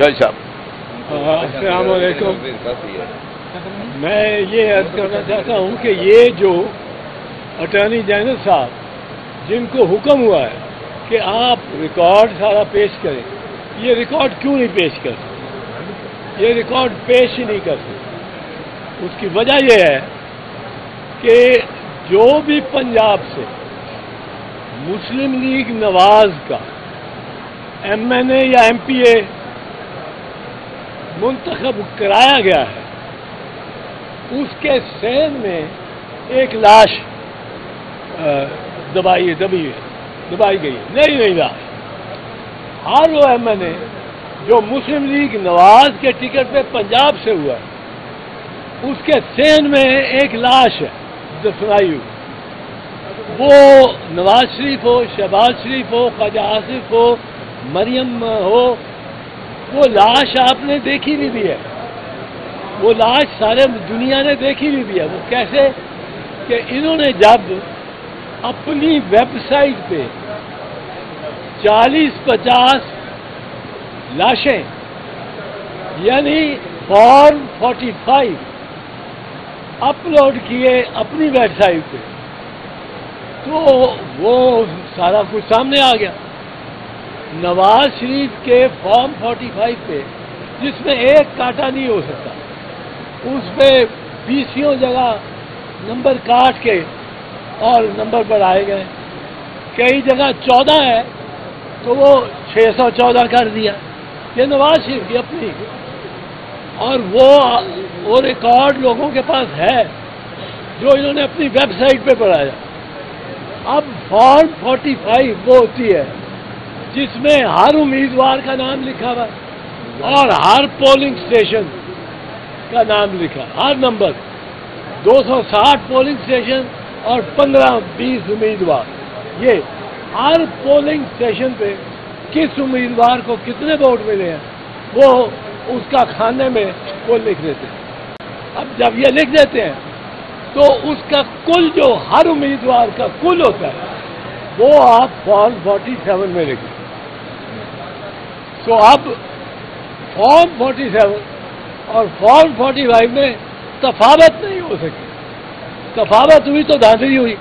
السلام علیکم. میں یہ عرض کرنا چاہتا ہوں کہ یہ جو اٹارنی جنرل صاحب جن کو حکم ہوا ہے کہ آپ ریکارڈ سارا پیش کریں، یہ ریکارڈ کیوں نہیں پیش کر سکتے؟ یہ ریکارڈ پیش ہی نہیں کر سکتے. اس کی وجہ یہ ہے کہ جو بھی پنجاب سے مسلم لیگ نواز کا ایم این اے یا ایم پی اے منتخب کرایا گیا ہے، اس کے سین میں ایک لاش دبائی گئی، نئی لاش. ہر وہ ایم این اے جو مسلم لیگ نواز کے ٹکٹ پہ پنجاب سے ہوا ہے، اس کے سین میں ایک لاش ہے دفنائی ہوئی. وہ نواز شریف ہو، شہباز شریف ہو، خواجہ آصف ہو، مریم ہو، وہ لاش آپ نے دیکھی نہیں دی ہے. وہ لاش سارے دنیا نے دیکھی نہیں دی ہے. وہ کیسے کہ انہوں نے جب اپنی ویب سائٹ پہ 40-50 لاشیں یعنی فارم 45 اپلوڈ کیے اپنی ویب سائٹ پہ، تو وہ سارا کچھ سامنے آ گیا. نواز شریف کے فارم 45 پہ جس میں ایک کاٹا نہیں ہو سکتا، اس پہ 20 جگہ نمبر کاٹ کے اور نمبر بڑھائے گئے. کئی جگہ 14 ہے تو وہ 614 کر دیا. یہ نواز شریف کی اپنی، اور وہ ریکارڈ لوگوں کے پاس ہے جو انہوں نے اپنی ویب سائٹ پہ بڑھایا. اب فارم 45 وہ ہوتی ہے جس میں ہر امیدوار کا نام لکھا ہوا اور ہر پولنگ اسٹیشن کا نام لکھا، ہر نمبر 260 پولنگ اسٹیشن اور 15-20 امیدوار. یہ ہر پولنگ اسٹیشن پہ کس امیدوار کو کتنے ووٹ ملے ہیں وہ اس کا کھانے میں وہ لکھ دیتے ہیں. اب جب یہ لکھ دیتے ہیں تو اس کا کل جو ہر امیدوار کا کل ہوتا ہے وہ آپ فارم 47 میں لکھیں. تو اب فارم 47 اور فارم 45 میں تفاوت نہیں ہو سکتی. تفاوت ہوئی تو دھاندلی ہوئی.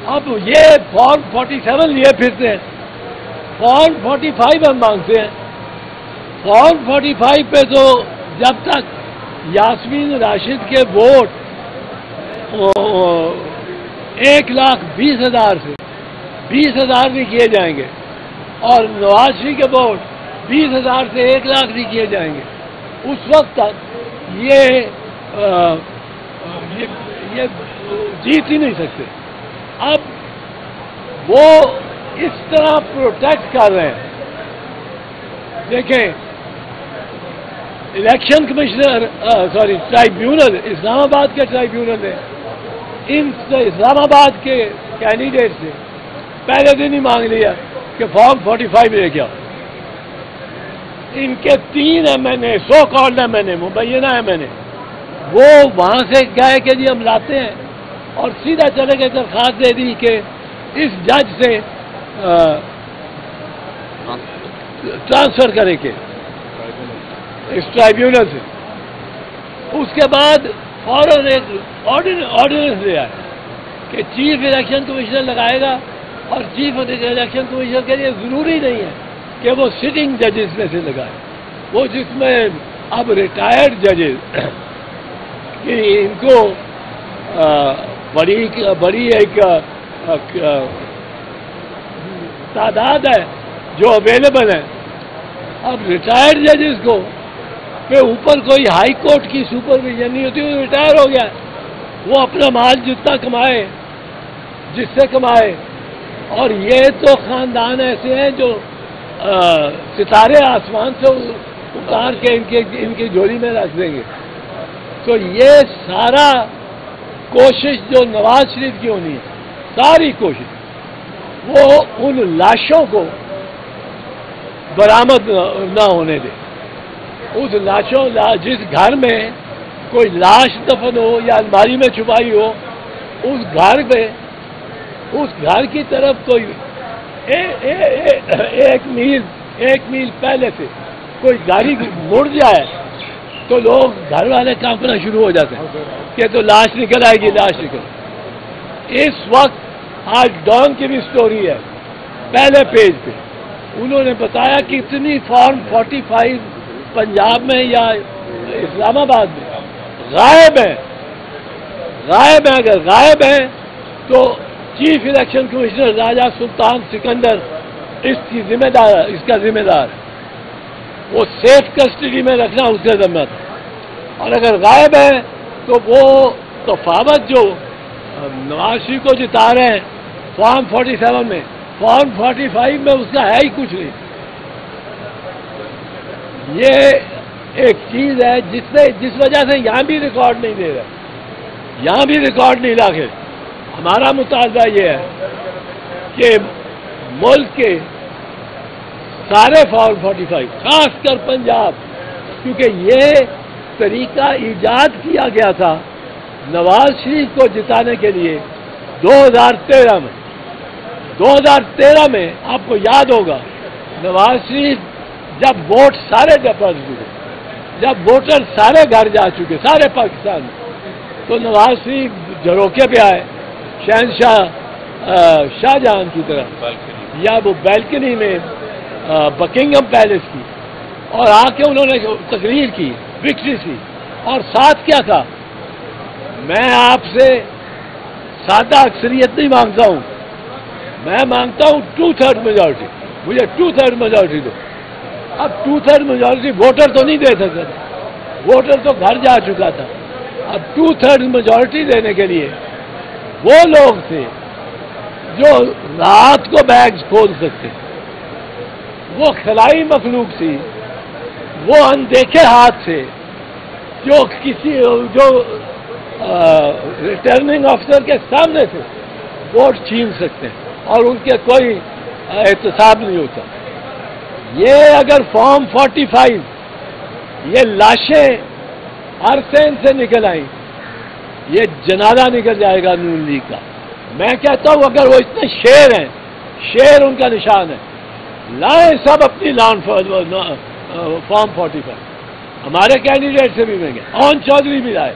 اب یہ فارم 47 لیے پھرتے ہیں، فارم 45 ہم مانگتے ہیں. فارم 45 پہ تو جب تک یاسمین راشد کے ووٹ 1,20,000 سے 20,000 نہیں کیے جائیں گے اور نواز شریف کے ووٹ 20,000 سے 1,00,000 نہیں کیے جائیں گے، اس وقت تک یہ جیت ہی نہیں سکتے. اب وہ اس طرح پروٹیکٹ کر رہے ہیں. دیکھیں، الیکشن کمشنر ٹرائیبیونل، اسلام آباد کے ٹرائیبیونل نے ان اسلام آباد کے کینڈیڈیٹ سے پہلے دن ہی مانگ لیا کہ فارم 45 لے کے آؤ. ان کے 3 ایم این اے، سو کالڈ ایم این اے، مبینہ ایم این اے، وہ وہاں سے گئے کہ جی ہم لاتے ہیں، اور سیدھا چلے گئے درخواست دے دی کہ اس جج سے ٹرانسفر کرے کے اس ٹرائیبیونل سے. اس کے بعد فوراً ایک آرڈیننس لے آئے کہ چیف الیکشن کمشنر لگائے گا، اور چیف الیکشن کمشنر کے لیے ضروری نہیں ہے کہ وہ سٹنگ ججز میں سے لگائے، وہ جس میں اب ریٹائرڈ ججز ان کو بڑی ایک تعداد ہے جو اویلیبل ہے. اب ریٹائرڈ ججز کو پہ اوپر کوئی ہائی کورٹ کی سپرویژن نہیں ہوتی، وہ ریٹائر ہو گیا، وہ اپنا مال جتنا کمائے جس سے کمائے. اور یہ تو خاندان ایسے ہیں جو ستارے آسمان سے اتار کے ان کی جولی میں رکھ دیں گے. تو یہ سارا کوشش جو نواز شریف کی ہونی ہے، ساری کوشش وہ ان لاشوں کو برآمد نہ ہونے دے. اس لاشوں جس گھر میں کوئی لاش دفن ہو یا الماری میں چھپائی ہو، اس گھر کی طرف کوئی 1 میل 1 میل پہلے سے کوئی گاڑی مڑ جائے تو لوگ گھر والے کانپنا شروع ہو جاتے ہیں کہ تو لاش نکل آئے گی، لاش نکل۔ اس وقت آج ڈان کی بھی سٹوری ہے، پہلے پیج پہ انہوں نے بتایا کہ اتنی فارم 45 پنجاب میں یا اسلام آباد میں غائب ہے۔ اگر غائب ہے تو چیف الیکشن کمشنر راجہ سلطان سکندر اس کا ذمہ دار ہے، وہ سیف کسٹڈی میں رکھنا اس کا ذمہ تھا۔ اور اگر غائب ہے تو وہ تفاوت جو نواز شریف کو جتا رہے ہیں فارم 47 میں، فارم 45 میں اس کا ہے ہی کچھ نہیں۔ یہ ایک چیز ہے جس وجہ سے یہاں بھی ریکارڈ نہیں دے رہا، یہاں بھی ریکارڈ نہیں لاگے۔ ہمارا مطالبہ یہ ہے کہ ملک کے سارے فارم 45 خاص کر پنجاب، کیونکہ یہ طریقہ ایجاد کیا گیا تھا نواز شریف کو جتانے کے لیے 2013 میں آپ کو یاد ہوگا نواز شریف جب ووٹ سارے ڈپازٹ ہوئے، جب ووٹر سارے گھر جا چکے سارے پاکستان میں، تو نواز شریف جھروکے پہ آئے شاہ جہاں کی طرح، یا وہ بیلکنی میں بکنگم پیلس کی، اور آ کے انہوں نے تقریر کی وکٹری سی، اور ساتھ کیا تھا، میں آپ سے سادہ اکثریت نہیں مانگتا ہوں، میں مانگتا ہوں 2/3 میجورٹی، مجھے 2/3 میجورٹی دو۔ اب 2/3 میجورٹی ووٹر تو نہیں دے سکتا تھا، ووٹر تو گھر جا چکا تھا۔ اب 2/3 میجورٹی دینے کے لیے وہ لوگ تھے جو رات کو بیگز کھول سکتے، وہ خلائی مخلوق تھی، وہ اندیکھے ہاتھ سے جو ریٹرننگ آفیسر کے سامنے سے ووٹ چھین سکتے ہیں اور ان کے کوئی احتساب نہیں ہوتا۔ یہ اگر فارم 45 یہ لاشیں ہر سین سے نکل آئیں، یہ جنازہ نکل جائے گا نون لیگ کا۔ میں کہتا ہوں اگر وہ اتنے شیر ہیں، شیر ان کا نشان ہے، لائیں سب اپنی فارم 45۔ ہمارے کینڈیڈیٹ سے بھی مہنگے، اون چودھری بھی لائے،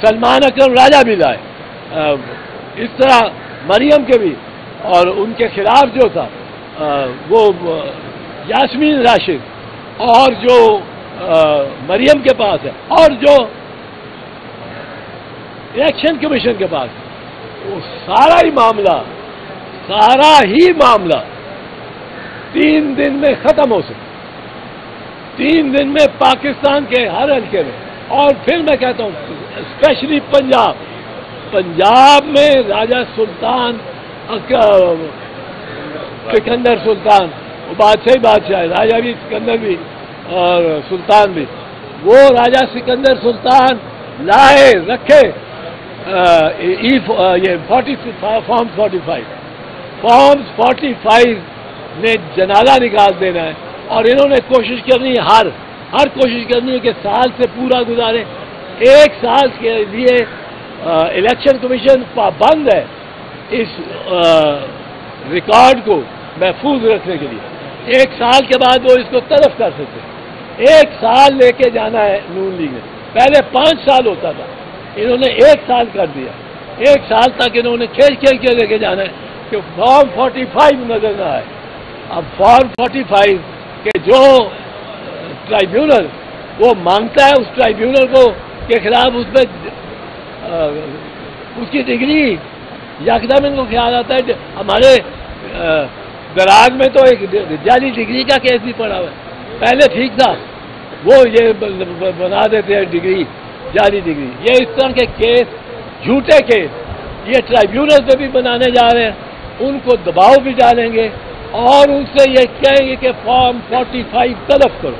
سلمان اکرم راجہ بھی لائے، اس طرح مریم کے بھی، اور ان کے خلاف جو تھا وہ یاسمین راشد، اور جو مریم کے پاس ہے، اور جو الیکشن کمیشن کے پاس، وہ سارا ہی معاملہ 3 دن میں ختم ہو سکتا، 3 دن میں پاکستان کے ہر حلقے میں۔ اور پھر میں کہتا ہوں اسپیشلی پنجاب میں راجہ سلطان سکندر سلطان، وہ بادشاہ ہے، راجہ بھی سکندر بھی اور سلطان بھی، وہ راجہ سکندر سلطان لائے رکھے یہ فارم 45 نے جنازہ نکال دینا ہے، اور انہوں نے کوشش کرنی ہے ہر کوشش کرنی ہے کہ سال سے پورا گزارے۔ 1 سال کے لیے الیکشن کمیشن پابند ہے اس ریکارڈ کو محفوظ رکھنے کے لیے، 1 سال کے بعد وہ اس کو تلف کر سکتے ہیں۔ 1 سال لے کے جانا ہے نون لیگ نے، پہلے 5 سال ہوتا تھا، انہوں نے 1 سال کر دیا۔ 1 سال تک انہوں نے کھیل کے لے کے جانا ہے کہ فارم 45 نظر نہ آئے۔ اب فارم 45 کے جو ٹرائیبیونل وہ مانگتا ہے، اس ٹرائیبیونل کو کے خلاف اس پہ اس کی ڈگری یکدم ان کو خیال آتا ہے۔ ہمارے دراز میں تو ایک جعلی ڈگری کا کیس بھی پڑا ہوا ہے، پہلے ٹھیک تھا، وہ یہ بنا دیتے ہیں ڈگری، جعلی ڈگری۔ یہ اس طرح کے کیس، جھوٹے کیس، یہ ٹرائیبیونل پہ بھی بنانے جا رہے ہیں، ان کو دباؤ بھی ڈالیں گے، اور ان سے یہ کہیں گے کہ فارم 45 طلب کرو۔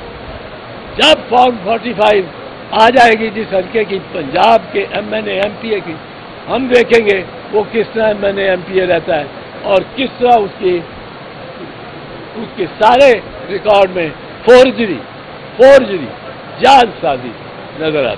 جب فارم 45 آ جائے گی جس حلقے کی، پنجاب کے MNA MPA کی، ہم دیکھیں گے وہ کس طرح MNA MPA رہتا ہے، اور کس طرح اس کے سارے ریکارڈ میں فورجری جعل سازی نظر آتی ہے۔